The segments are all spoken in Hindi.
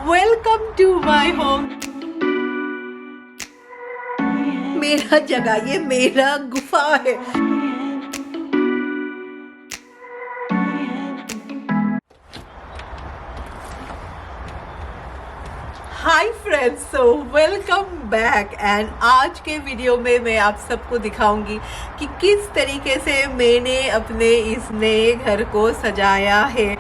Welcome to my home. मेरा जगह, ये मेरा गुफा है। Hi friends, so welcome back. And आज के वीडियो में मैं आप सबको दिखाऊंगी कि किस तरीके से मैंने अपने इस नए घर को सजाया है।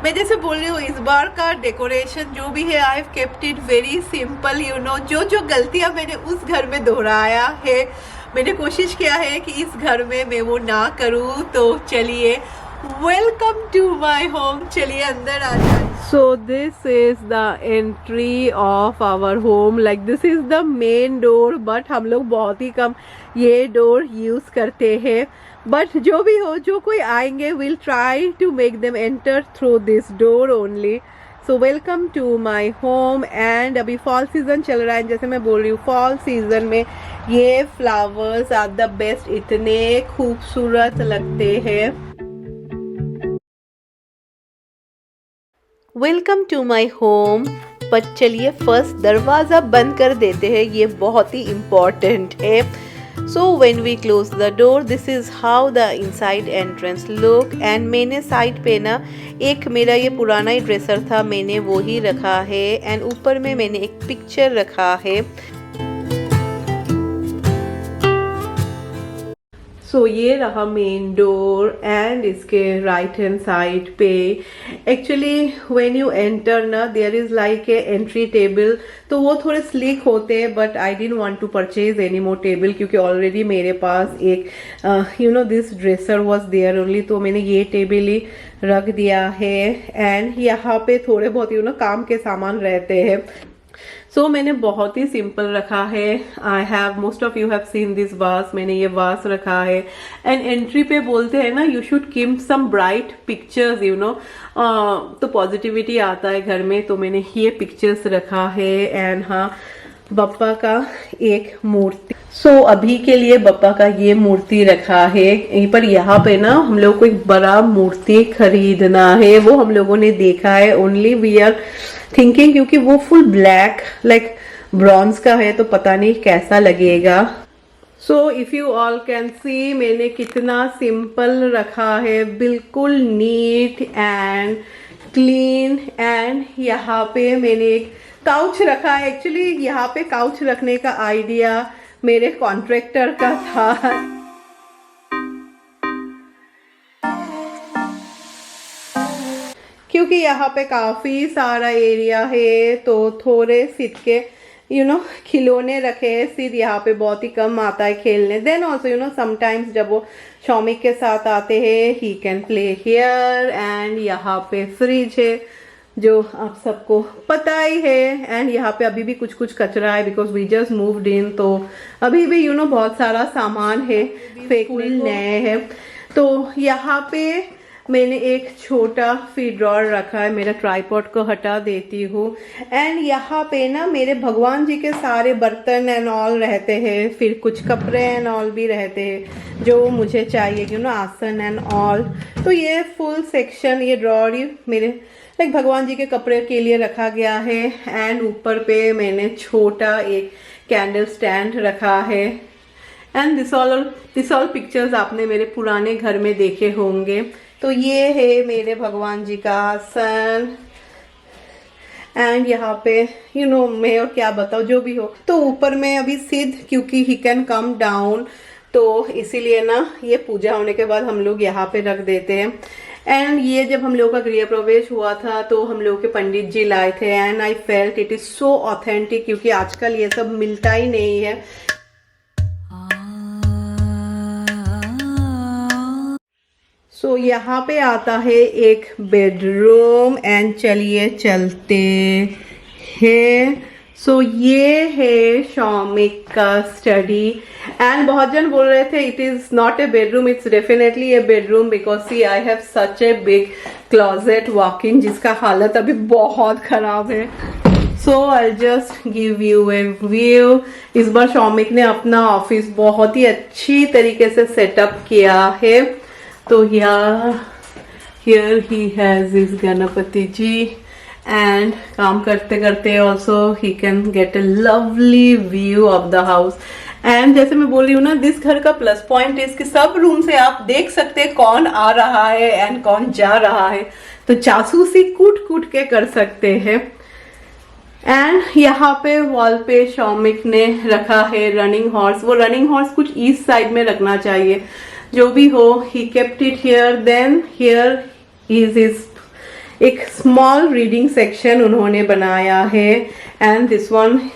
मैं जैसे बोल रही हूँ, इस बार का डेकोरेशन जो भी है, I have kept it very simple. You know, जो गलतियाँ मैंने उस घर में दोहराया है, मैंने कोशिश किया है कि इस घर में मैं वो ना करूँ। तो चलिए, वेलकम टू माय होम। चलिए अंदर आ जाए। So this is the entry of our home. Like this is the main door, but हम लोग बहुत ही कम ये डोर यूज करते हैं। बट जो भी हो, जो कोई आएंगे, we'll try to make them enter through this door only. So welcome to my home. And अभी फॉल सीजन चल रहा है, जैसे मैं बोल रही हूँ, फॉल सीजन में ये फ्लावर्स आर द बेस्ट। इतने खूबसूरत लगते हैं। Welcome to my home. पर चलिए फर्स्ट दरवाज़ा बंद कर देते हैं, ये बहुत ही इम्पॉर्टेंट है। So when we close the door, this is how the inside entrance look. And मैंने साइड पे ना एक मेरा ये पुराना ही ड्रेसर था, मैंने वो ही रखा है। एंड ऊपर में मैंने एक पिक्चर रखा है। सो ये रहा मेन डोर। एंड इसके राइट हैंड साइड पे एक्चुअली व्हेन यू एंटर ना, there is like a entry table. तो वो थोड़े स्लिक होते हैं, but I didn't want to purchase any more table, क्योंकि ऑलरेडी मेरे पास एक you know this dresser was there only. तो मैंने ये टेबल ही रख दिया है। एंड यहाँ पे थोड़े बहुत यू नो काम के सामान रहते हैं। सो मैंने बहुत ही सिंपल रखा है। I have, most of you have seen this वास। मैंने ये वास रखा है। एंड एंट्री पे बोलते हैं ना, you should keep some bright pictures, you know, तो पॉजिटिविटी आता है घर में। तो मैंने ये पिक्चर्स रखा है। एंड हाँ, बप्पा का एक मूर्ति। सो अभी के लिए बप्पा का ये मूर्ति रखा है यहीं पर। यहाँ पे ना हम लोग को एक बड़ा मूर्ति खरीदना है, वो हम लोगों ने देखा है। ओनली वी आर थिंकिंग, क्योंकि वो फुल ब्लैक लाइक ब्रॉन्ज का है, तो पता नहीं कैसा लगेगा। So if you all can see, मैंने कितना सिंपल रखा है, बिल्कुल नीट एंड क्लीन। एंड यहाँ पे मैंने एक काउच रखा है। एक्चुअली यहाँ पे काउच रखने का आइडिया मेरे कॉन्ट्रैक्टर का था। क्योंकि यहाँ पे काफी सारा एरिया है, तो थोड़े सिट के यू नो खिलौने रखे हैं। सिर्फ यहाँ पे बहुत ही कम आता है खेलने। Then also you know sometimes जब वो शौमिक के साथ आते हैं, he can play here. And यहाँ पे फ्रिज है, जो आप सबको पता ही है। एंड यहाँ पे अभी भी कुछ कुछ कचरा है, because we just moved in. तो अभी भी यू नो बहुत सारा सामान है, फेंकने नए है। तो यहाँ पे मैंने एक छोटा फीड ड्रॉर रखा है। मेरा ट्राइपॉड को हटा देती हूँ। एंड यहाँ पे ना मेरे भगवान जी के सारे बर्तन एंड ऑल रहते हैं, फिर कुछ कपड़े एंड ऑल भी रहते हैं जो मुझे चाहिए, यू नो, आसन एंड ऑल। तो ये फुल सेक्शन, ये ड्रॉर ही मेरे लाइक भगवान जी के कपड़े के लिए रखा गया है। एंड ऊपर पे मैंने छोटा एक कैंडल स्टैंड रखा है। एंड दिस ऑल पिक्चर्स आपने मेरे पुराने घर में देखे होंगे। तो ये है मेरे भगवान जी का आसन। एंड यहाँ पे यू नो मैं और क्या बताऊँ, जो भी हो। तो ऊपर में अभी सिद्ध, क्योंकि ही कैन कम डाउन, तो इसीलिए ना ये पूजा होने के बाद हम लोग यहाँ पे रख देते हैं। एंड ये जब हम लोग का गृह प्रवेश हुआ था, तो हम लोग के पंडित जी लाए थे। And I felt it is so authentic, क्योंकि आजकल ये सब मिलता ही नहीं है। सो यहाँ पे आता है एक बेडरूम। एंड चलिए चलते हैं। सो ये है शौमिक का स्टडी। एंड बहुत जन बोल रहे थे it is not a bedroom, it's definitely a bedroom, because see I have such a big closet walk in, जिसका हालत अभी बहुत खराब है। So I just give you a view. इस बार शौमिक ने अपना ऑफिस बहुत ही अच्छी तरीके से सेटअप किया है। तो here he has his Ganpati ji. And काम करते करते also he can get a lovely view of the house. And जैसे मैं बोल रही हूँ ना, दिस घर का प्लस पॉइंट है, इसके सब रूम से आप देख सकते हैं कौन आ रहा है एंड कौन जा रहा है, तो जासूसी कूट कूट के कर सकते हैं। एंड यहाँ पे वॉल पे शौमिक ने रखा है रनिंग हॉर्स। वो रनिंग हॉर्स कुछ ईस्ट साइड में रखना चाहिए, जो भी हो, he kept it here. Then here is एक स्मॉल रीडिंग सेक्शन उन्होंने बनाया है। And this one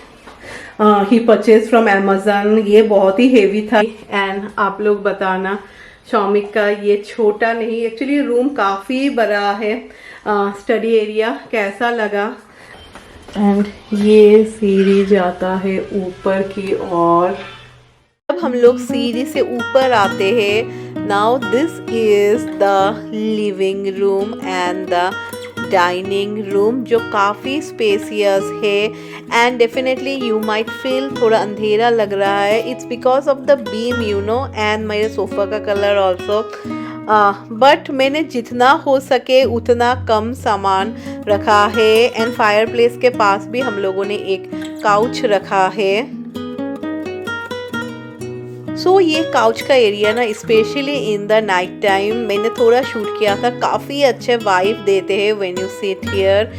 he purchase from Amazon. ये बहुत ही हेवी था। एंड आप लोग बताना शौमिक का ये छोटा नहीं, एक्चुअली रूम काफ़ी बड़ा है, स्टडी एरिया कैसा लगा। एंड ये सीढ़ी जाता है ऊपर की ओर। अब हम लोग सीढ़ी से ऊपर आते हैं। Now this is the living room and the dining room, जो काफ़ी स्पेसियस है। And definitely you might feel थोड़ा अंधेरा लग रहा है, it's because of the beam you know, and मेरे सोफ़ा का कलर ऑल्सो। बट मैंने जितना हो सके उतना कम सामान रखा है। एंड फायर प्लेस के पास भी हम लोगों ने एक काउच रखा है। सो ये काउच का एरिया ना, specially in the night time मैंने थोड़ा शूट किया था, काफ़ी अच्छे वाइब देते हैं when you sit here.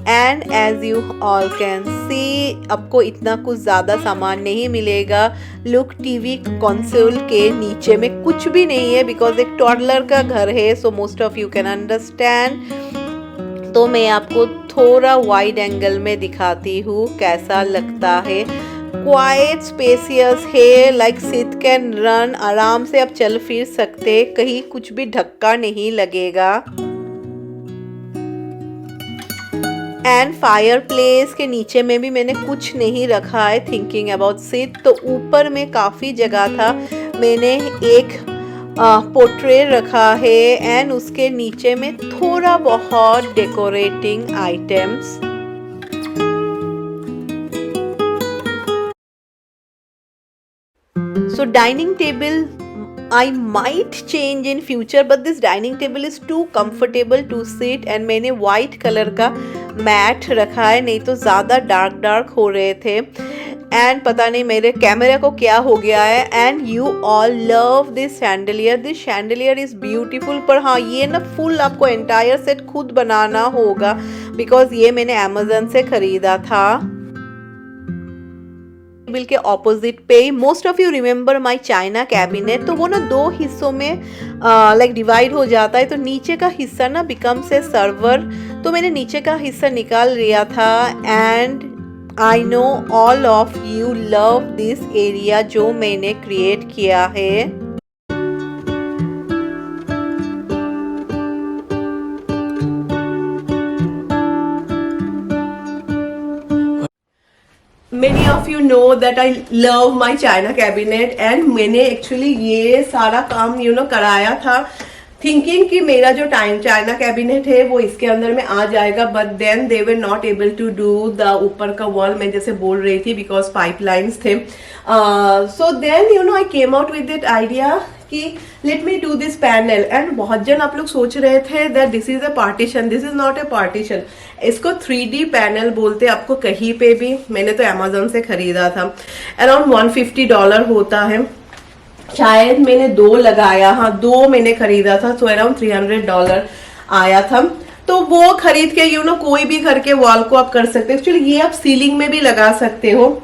And as you all can see, आपको इतना कुछ ज़्यादा सामान नहीं मिलेगा। लुक, टीवी कंसोल के नीचे में कुछ भी नहीं है, बिकॉज एक टॉडलर का घर है, so most of you can understand. तो मैं आपको थोड़ा वाइड एंगल में दिखाती हूँ कैसा लगता है। क्वाइट स्पेसियस है, लाइक सिट कैन रन, आराम से आप चल फिर सकते, कहीं कुछ भी धक्का नहीं लगेगा। एंड फायर प्लेस के नीचे में भी मैंने कुछ नहीं रखा है, थिंकिंग अबाउट सिट। तो ऊपर में काफ़ी जगह था, मैंने एक पोर्ट्रेट रखा है। एंड उसके नीचे में थोड़ा बहुत decorating items. So dining table I might change in future, but this dining table is too comfortable to sit। and मैंने white कलर का मैट रखा है, नहीं तो ज़्यादा डार्क हो रहे थे। एंड पता नहीं मेरे कैमरा को क्या हो गया है। And you all love this chandelier is beautiful. पर हाँ, ये ना फुल आपको एंटायर सेट खुद बनाना होगा, बिकॉज ये मैंने अमेजन से ख़रीदा था। टेबल के ऑपोजिट पे, most of you remember my China cabinet, तो वो ना दो हिस्सों में लाइक डिवाइड हो जाता है। तो नीचे का हिस्सा ना बिकम्स ए सर्वर, तो मैंने नीचे का हिस्सा निकाल लिया था। And I know all of you love this area जो मैंने क्रिएट किया है। Many of you know that I love my China cabinet, and मैंने एक्चुअली ये सारा काम कराया था, थिंकिंग कि मेरा जो चाइना कैबिनेट है वो इसके अंदर में आ जाएगा। But then they were not able to do the ऊपर का वॉल, मैं जैसे बोल रही थी, बिकॉज पाइपलाइंस थे। So then I came out with that idea कि let me do this panel. And बहुत जन आप लोग सोच रहे थे that this is a partition, this is not a partition, इसको 3D पैनल बोलते आपको कहीं पे भी। मैंने तो अमेजोन से खरीदा था, अराउंड $150 होता है, शायद मैंने 2 लगाया, हाँ 2 मैंने खरीदा था, तो अराउंड $300 आया था। तो वो खरीद के कोई भी घर के वॉल को आप कर सकते हो। एक्चुअली ये आप सीलिंग में भी लगा सकते हो।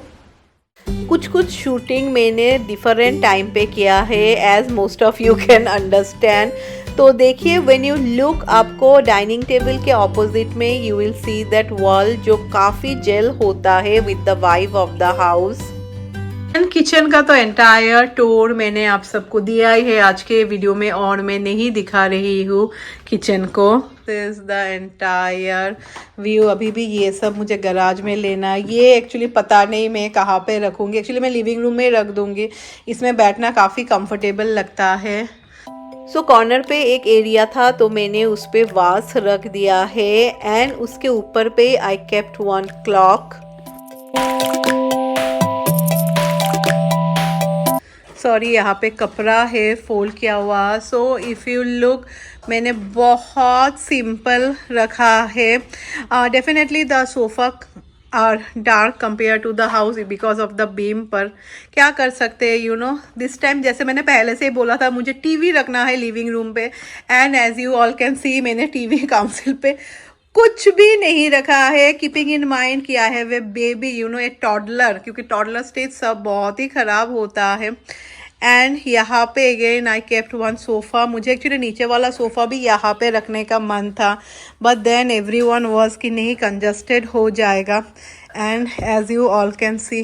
कुछ शूटिंग मैंने डिफरेंट टाइम पे किया है, as most of you can understand. तो देखिए, व्हेन यू लुक, आपको डाइनिंग टेबल के ऑपोजिट में you will see that wall जो काफ़ी जेल होता है with the vibe of the house. And kitchen का तो एंटायर टूर मैंने आप सबको दिया ही है आज के वीडियो में, और मैं नहीं दिखा रही हूँ किचन को। This the entire view. अभी भी ये सब मुझे गराज में लेना है। ये एक्चुअली पता नहीं मैं कहाँ पे रखूँगी, एक्चुअली मैं लिविंग रूम में रख दूँगी, इसमें बैठना काफ़ी कंफर्टेबल लगता है। सो कॉर्नर पे एक एरिया था, तो मैंने उस पर वास रख दिया है। एंड उसके ऊपर पे आई केप्ट 1 क्लॉक। सॉरी, यहाँ पे कपड़ा है फोल्ड किया हुआ। सो इफ़ यू लुक, मैंने बहुत सिंपल रखा है। Definitely the sofa are dark compare to the house because of the beam, पर क्या कर सकते हैं, यू नो दिस टाइम। जैसे मैंने पहले से ही बोला था, मुझे टीवी रखना है लिविंग रूम पे, and as you all can see, मैंने टीवी काउंसिल पे कुछ भी नहीं रखा है। कीपिंग इन माइंड किया है वे बेबी, यू नो, एक टॉडलर, क्योंकि टॉडलर स्टेज सब बहुत ही ख़राब होता है। एंड यहाँ पे again I kept one sofa. मुझे एक्चुअली नीचे वाला सोफ़ा भी यहाँ पे रखने का मन था, बट देन एवरीवन वाज कि नहीं, कंजस्टेड हो जाएगा। And as you all can see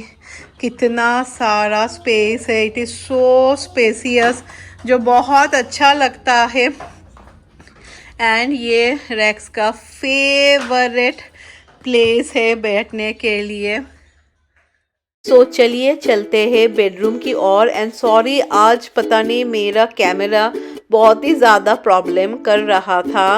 कितना सारा स्पेस है, इट इज़ सो स्पेसियस, जो बहुत अच्छा लगता है। एंड ये रेक्स का फेवरेट प्लेस है बैठने के लिए। सो चलिए चलते हैं बेडरूम की ओर। एंड सॉरी, आज पता नहीं मेरा कैमरा बहुत ही ज़्यादा प्रॉब्लम कर रहा था।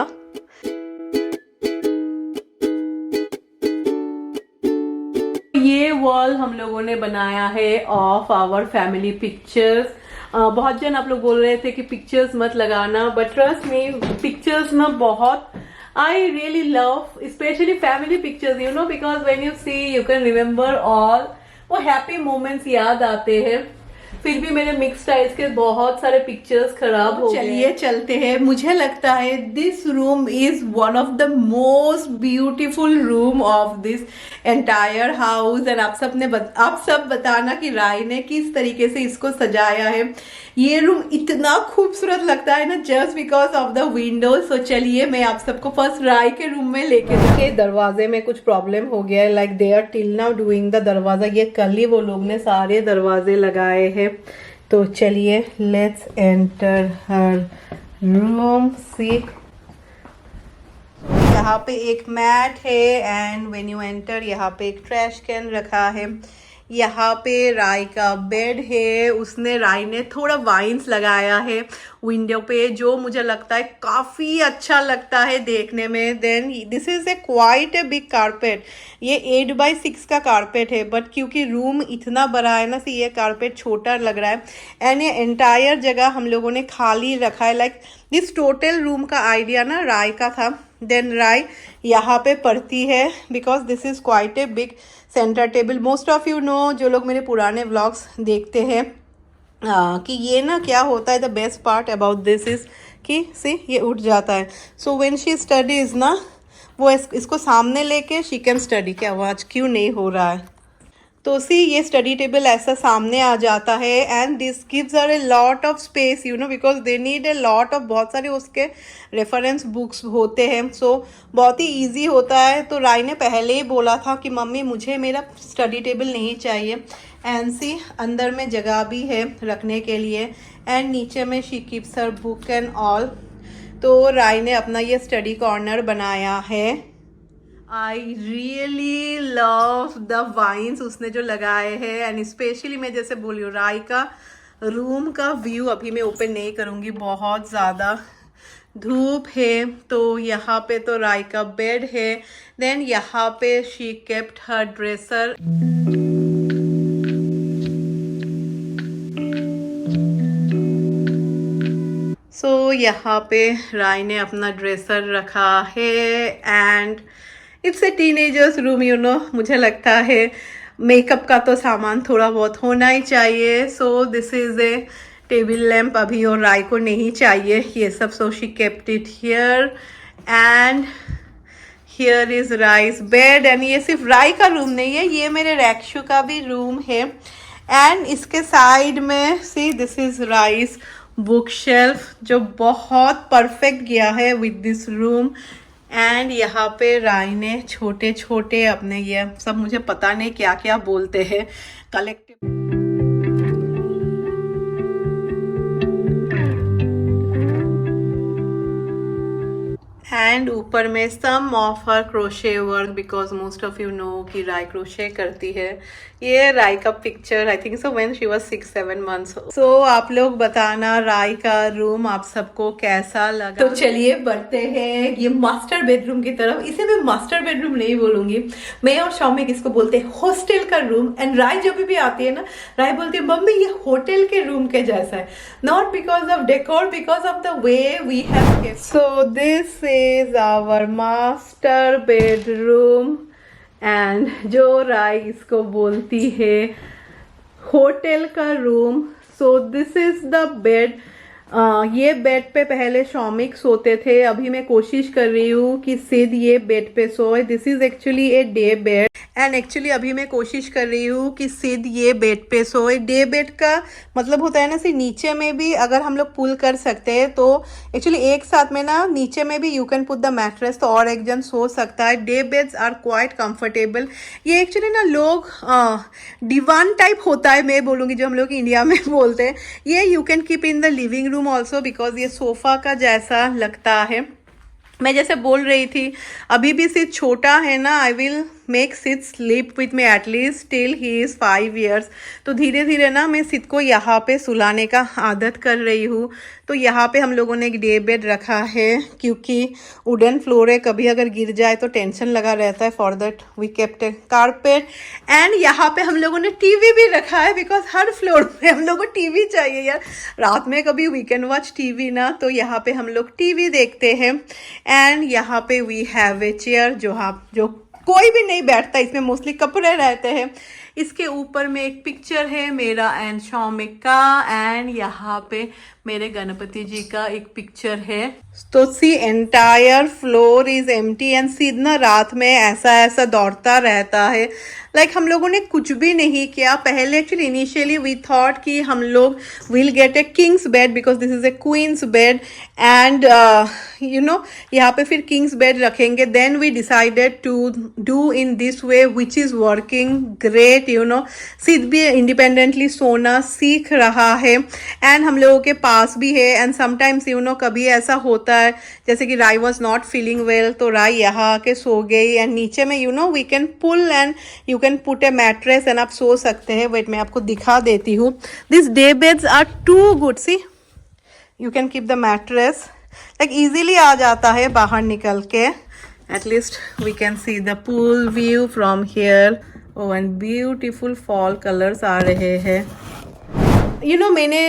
ये वॉल हम लोगों ने बनाया है ऑफ आवर फैमिली पिक्चर्स। बहुत जन आप लोग बोल रहे थे कि पिक्चर्स मत लगाना, बट ट्रस्ट मी, पिक्चर्स ना बहुत I really love, specially family pictures, you know, because when you see you can remember all, वो हैप्पी मोमेंट्स याद आते हैं। फिर भी मेरे मिक्स स्टाइल्स के बहुत सारे पिक्चर्स खराब हो गए। चलिए चलते हैं। मुझे लगता है this room is one of the most beautiful room of this entire house. And आप सब बताना कि राय ने किस तरीके से इसको सजाया है। ये रूम इतना खूबसूरत लगता है ना, just because of the window. So चलिए मैं आप सबको फर्स्ट राय के रूम में लेके। दरवाजे में कुछ प्रॉब्लम हो गया है, like they are till now doing the दरवाजा। ये कल ही वो लोग ने सारे दरवाजे लगाए हैं। तो चलिए लेट्स एंटर हर रूम। सी, यहाँ पे एक मैट है, एंड व्हेन यू एंटर यहाँ पे एक ट्रैश कैन रखा है। यहाँ पे राय का बेड है, उसने राय ने थोड़ा वाइन्स लगाया है विंडो पे, जो मुझे लगता है काफ़ी अच्छा लगता है देखने में। Then this is a quite a big carpet. ये 8x6 का कारपेट है, बट क्योंकि रूम इतना बड़ा है ना, ये कारपेट छोटा लग रहा है। एंड ये एंटायर जगह हम लोगों ने खाली रखा है, लाइक दिस टोटल रूम का आइडिया ना राय का था। देन राय यहाँ पे पढ़ती है, because this is quite a big centre table. Most of you no, जो लोग मेरे पुराने व्लॉग्स देखते हैं, कि ये ना क्या होता है, the best part about this is कि सी ये उठ जाता है। सो व्हेन शी स्टडीज ना, वो इसको सामने लेके शी कैन स्टडी। क्या आवाज़ क्यों नहीं हो रहा है? तो सी ये स्टडी टेबल ऐसा सामने आ जाता है, and this gives her a lot of space, you know, because they need a lot of, बहुत सारे उसके रेफरेंस बुक्स होते हैं। सो बहुत ही इजी होता है। तो राय ने पहले ही बोला था कि मम्मी मुझे मेरा स्टडी टेबल नहीं चाहिए। एंड सी अंदर में जगह भी है रखने के लिए, एंड नीचे में she keeps her book and all. तो राय ने अपना ये स्टडी कॉर्नर बनाया है। I really love the vines उसने जो लगाए हैं, एंड स्पेशली मैं जैसे बोली हूँ, राय का रूम का व्यू अभी मैं ओपन नहीं करूँगी, बहुत ज़्यादा धूप है। तो यहाँ पे तो राय का बेड है। देन यहाँ पे शी केप्ट हर ड्रेसर। सो यहाँ पे राय ने अपना ड्रेसर रखा है, and it's a teenagers room, you know. मुझे लगता है मेकअप का तो सामान थोड़ा बहुत होना ही चाहिए। So this is A table lamp, अभी और राय को नहीं चाहिए ये सब। So she kept it here, and here is rice bed. And ये सिर्फ राय का रूम नहीं है, ये मेरे रैक्शु का भी रूम है। एंड इसके साइड में see this is rice book shelf, जो बहुत परफेक्ट गया है विद दिस रूम। एंड यहाँ पे राय ने छोटे छोटे अपने, ये सब मुझे पता नहीं क्या क्या बोलते हैं, कलेक्टिव। एंड ऊपर में some of her crochet work because most of you know कि राय क्रोशे करती है। ये राय का picture I think so when she was 6-7 months. So आप लोग बताना राय का रूम आप सबको कैसा लगा। तो चलिए बढ़ते हैं ये मास्टर बेडरूम की तरफ। इसे मैं मास्टर बेडरूम नहीं बोलूंगी, मैं और शौमिक इसको बोलते हैं हॉस्टल का रूम। एंड राय जब भी आती है ना, राय बोलती है मम्मी ये होटल के रूम के जैसा है, not because of decor, because of the way we have kept. So this is our master bedroom and जो राय इसको बोलती है होटल का room. So this is the bed. ये बेड पे पहले शौमिक सोते थे, अभी मैं कोशिश कर रही हूँ कि सिद ये बेड पे सोए। This is actually a day bed and actually अभी मैं कोशिश कर रही हूँ कि सिद ये बेड पे सोए। डे बेड का मतलब होता है ना सिर्फ नीचे में भी अगर हम लोग पुल कर सकते हैं तो एक्चुअली एक साथ में ना नीचे में भी you can put the mattress, तो और एक जन सो सकता है। Day beds are quite comfortable. ये एक्चुअली ना लोग दीवान टाइप होता है, मैं बोलूँगी जो हम लोग इंडिया में बोलते हैं। ये you can keep in the living room also because ये सोफा का जैसा लगता है। मैं जैसे बोल रही थी अभी भी सिर्फ छोटा है ना, I will make Sid sleep with me at least till he is 5 years। तो धीरे धीरे ना मैं सिद को यहाँ पे सुलाने का आदत कर रही हूँ। तो यहाँ पे हम लोगों ने एक डे बेड रखा है क्योंकि वुडन फ्लोर है, कभी अगर गिर जाए तो टेंशन लगा रहता है। For that we kept a carpet and यहाँ पे हम लोगों ने टीवी भी रखा है बिकॉज हर फ्लोर पे हम लोगों को टीवी चाहिए यार। रात में कभी वी कैन वॉच टीवी ना, तो यहाँ पे हम लोग टीवी देखते हैं। एंड यहाँ पे वी हैव ए चेयर जो कोई भी नहीं बैठता, इसमें मोस्टली कपड़े रहते हैं। इसके ऊपर में एक पिक्चर है मेरा एंड शौमिक का एंड यहाँ पे मेरे गणपति जी का एक पिक्चर है। तो she entire floor is empty and Sid ना रात में ऐसा दौड़ता रहता है। लाइक हम लोगों ने कुछ भी नहीं किया। पहले एक्चुअली इनिशियली वी थॉट कि हम लोग will get a king's bed because this is a queen's bed and you know यहाँ पे फिर किंग्स बेड रखेंगे। Then we decided to do in this way which is working great. You know Sid भी इंडिपेंडेंटली सोना सीख रहा है एंड हम लोगों के पास भी है। एंड समटाइम्स यू नो कभी ऐसा होता है जैसे कि Rai was not feeling well तो राय यहाँ आके सो गई एंड नीचे में you know we can pull and you can put a mattress and आप सो सकते हैं। वेट मैं आपको दिखा देती हूँ। This day beds are too good. See you can keep the mattress like easily आ जाता है बाहर निकल के। At least we can see the pool view from here. Oh and beautiful fall colours आ रहे हैं। यू नो मैंने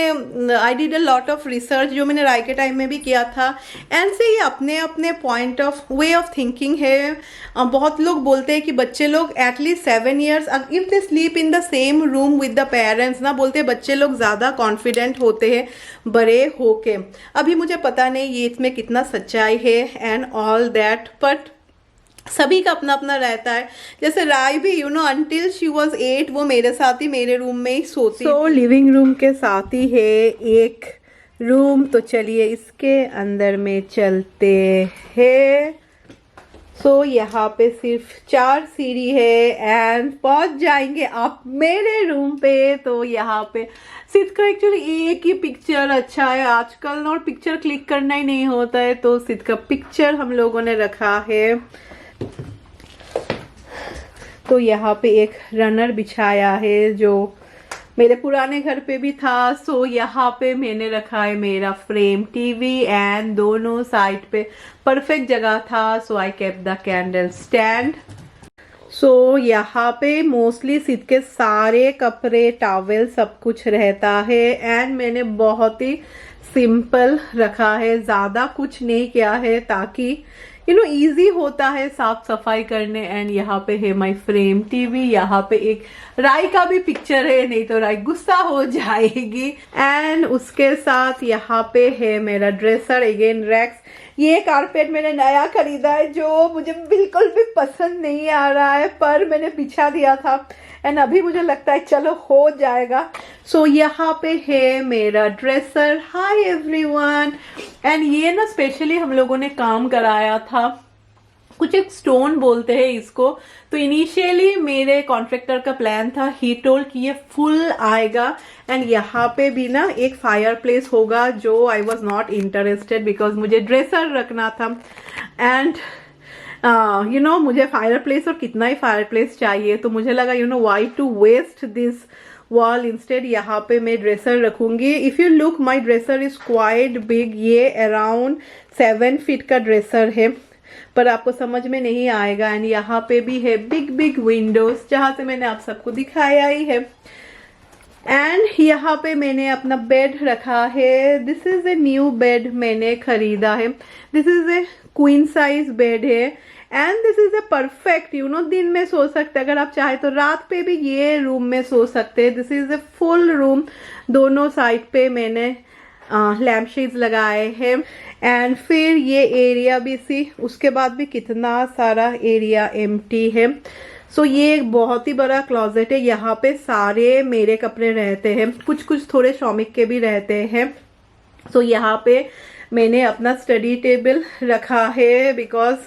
I did a lot of research जो मैंने राय के टाइम में भी किया था एंड से ये अपने अपने point of way of thinking है। बहुत लोग बोलते हैं कि बच्चे लोग at least 7 years if they sleep in the same room with the parents ना, बोलते हैं बच्चे लोग ज़्यादा कॉन्फिडेंट होते हैं बड़े होके। अभी मुझे पता नहीं ये इसमें कितना सच्चाई है एंड ऑल दैट, बट सभी का अपना अपना रहता है। जैसे राय भी you know until she was 8 वो मेरे साथ ही मेरे रूम में ही सोती। तो लिविंग रूम के साथ ही है एक रूम, तो चलिए इसके अंदर में चलते हैं। सो यहाँ पे सिर्फ 4 सीढ़ी है एंड पहुंच जाएंगे आप मेरे रूम पे। तो यहाँ पे सिद का एक्चुअली एक ही पिक्चर अच्छा है आजकल और पिक्चर क्लिक करना ही नहीं होता है, तो सिद का पिक्चर हम लोगों ने रखा है। तो यहाँ पे एक रनर बिछाया है जो मेरे पुराने घर पे भी था। सो यहाँ पे मैंने रखा है मेरा फ्रेम टीवी एंड दोनों साइड पे परफेक्ट जगह था। So I kept the candle stand. So यहाँ पे मोस्टली सिद के सारे कपड़े टॉवेल सब कुछ रहता है एंड मैंने बहुत ही सिंपल रखा है, ज़्यादा कुछ नहीं किया है ताकि यू नो ईजी होता है साफ सफाई करने। एंड यहाँ पे है माई फ्रेम टीवी। यहाँ पे एक राय का भी पिक्चर है, नहीं तो राय गुस्सा हो जाएगी। एंड उसके साथ यहाँ पे है मेरा ड्रेसर अगेन रैक्स। ये कारपेट मैंने नया खरीदा है जो मुझे बिल्कुल भी पसंद नहीं आ रहा है, पर मैंने बिछा दिया था एंड अभी मुझे लगता है चलो हो जाएगा। सो यहाँ पे है मेरा ड्रेसर। Hi everyone. एंड ये ना स्पेशली हम लोगों ने काम कराया था, कुछ एक स्टोन बोलते हैं इसको। तो इनिशियली मेरे कॉन्ट्रैक्टर का प्लान था, ही टोल्ड कि ये फुल आएगा एंड यहाँ पे भी ना एक फायर प्लेस होगा जो I was not interested because मुझे ड्रेसर रखना था। एंड मुझे फायर प्लेस और कितना ही फायर प्लेस चाहिए, तो मुझे लगा why to waste this wall, instead यहाँ पे मैं ड्रेसर रखूंगी. If you look my dresser is quite big, ये अराउंड 7 फीट का ड्रेसर है, पर आपको समझ में नहीं आएगा. एंड यहाँ पे भी है बिग बिग विंडोज, जहाँ से मैंने आप सबको दिखाया ही है. एंड यहाँ पे मैंने अपना बेड रखा है. This is a new bed मैंने खरीदा है. This is a queen size bed है and this is a perfect, दिन में सो सकते हैं, अगर आप चाहे तो रात पे भी ये रूम में सो सकते हैं. This is a full room. दोनों साइड पे मैंने लैम्प शेड्स लगाए हैं. एंड फिर ये एरिया भी उसके बाद भी कितना सारा एरिया एम्प्टी है. सो ये एक बहुत ही बड़ा क्लोजेट है. यहाँ पे सारे मेरे कपड़े रहते हैं, कुछ कुछ थोड़े शौमिक के भी रहते हैं. सो यहाँ पे मैंने अपना स्टडी टेबल रखा है, बिकॉज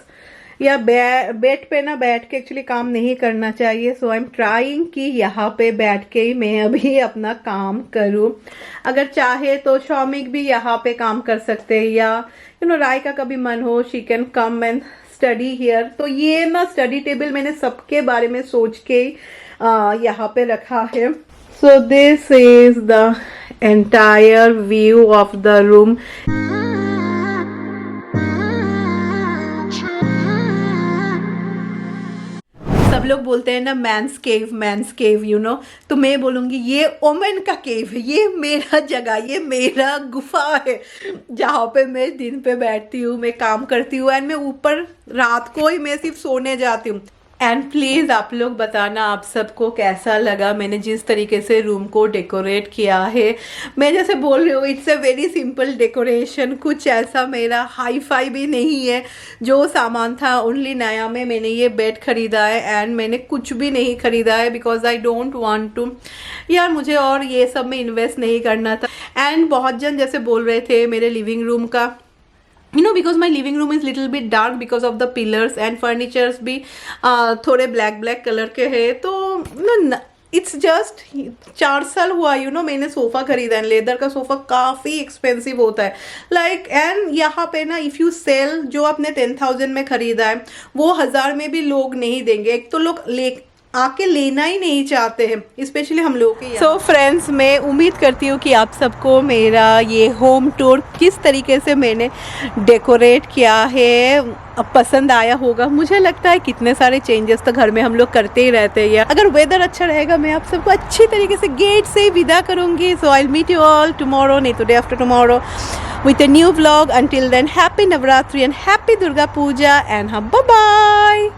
या बेड पे ना बैठ के एक्चुअली काम नहीं करना चाहिए. सो आई एम ट्राइंग कि यहाँ पे बैठ के ही मैं अभी अपना काम करूँ. अगर चाहे तो शौमिक भी यहाँ पे काम कर सकते हैं, या राय का कभी मन हो, she can come and study here. तो ये ना स्टडी टेबल मैंने सबके बारे में सोच के यहाँ पे रखा है. सो this is the entire view of the room. सब लोग बोलते हैं ना मैंस केव, तो मैं बोलूँगी ये ओमेन का केव है. ये मेरा जगह, ये मेरा गुफा है, जहाँ पे मैं दिन पे बैठती हूँ, मैं काम करती हूँ. एंड मैं ऊपर रात को ही मैं सिर्फ सोने जाती हूँ. एंड प्लीज़ आप लोग बताना आप सबको कैसा लगा मैंने जिस तरीके से रूम को डेकोरेट किया है. मैं जैसे बोल रही हूँ, it's a very simple decoration, कुछ ऐसा मेरा हाई फाई भी नहीं है. जो सामान था ओनली नया में मैंने ये बेड खरीदा है. एंड मैंने कुछ भी नहीं खरीदा है, because I don't want to, यार मुझे और ये सब में इन्वेस्ट नहीं करना था. एंड बहुत जन जैसे बोल रहे थे मेरे लिविंग रूम का, because my living room is little bit dark because of the pillars and furnitures भी थोड़े ब्लैक कलर के हैं. तो इट्स जस्ट 4 साल हुआ मैंने सोफ़ा खरीदा है. लेदर का सोफ़ा काफ़ी एक्सपेंसिव होता है एंड यहाँ पे ना इफ़ यू सेल, जो आपने 10,000 में खरीदा है वो 1000 में भी लोग नहीं देंगे. एक तो लोग आके लेना ही नहीं चाहते हैं, स्पेशली हम लोग के. सो फ्रेंड्स, मैं उम्मीद करती हूँ कि आप सबको मेरा ये होम टूर किस तरीके से मैंने डेकोरेट किया है पसंद आया होगा. मुझे लगता है कितने सारे चेंजेस तो घर में हम लोग करते ही रहते हैं. अगर वेदर अच्छा रहेगा मैं आप सबको अच्छी तरीके से गेट से विदा करूँगी. So I will meet you all tomorrow, नहीं तो day after tomorrow, with a new vlog. Until then, happy Navratri and happy Durga Puja, and bye bye.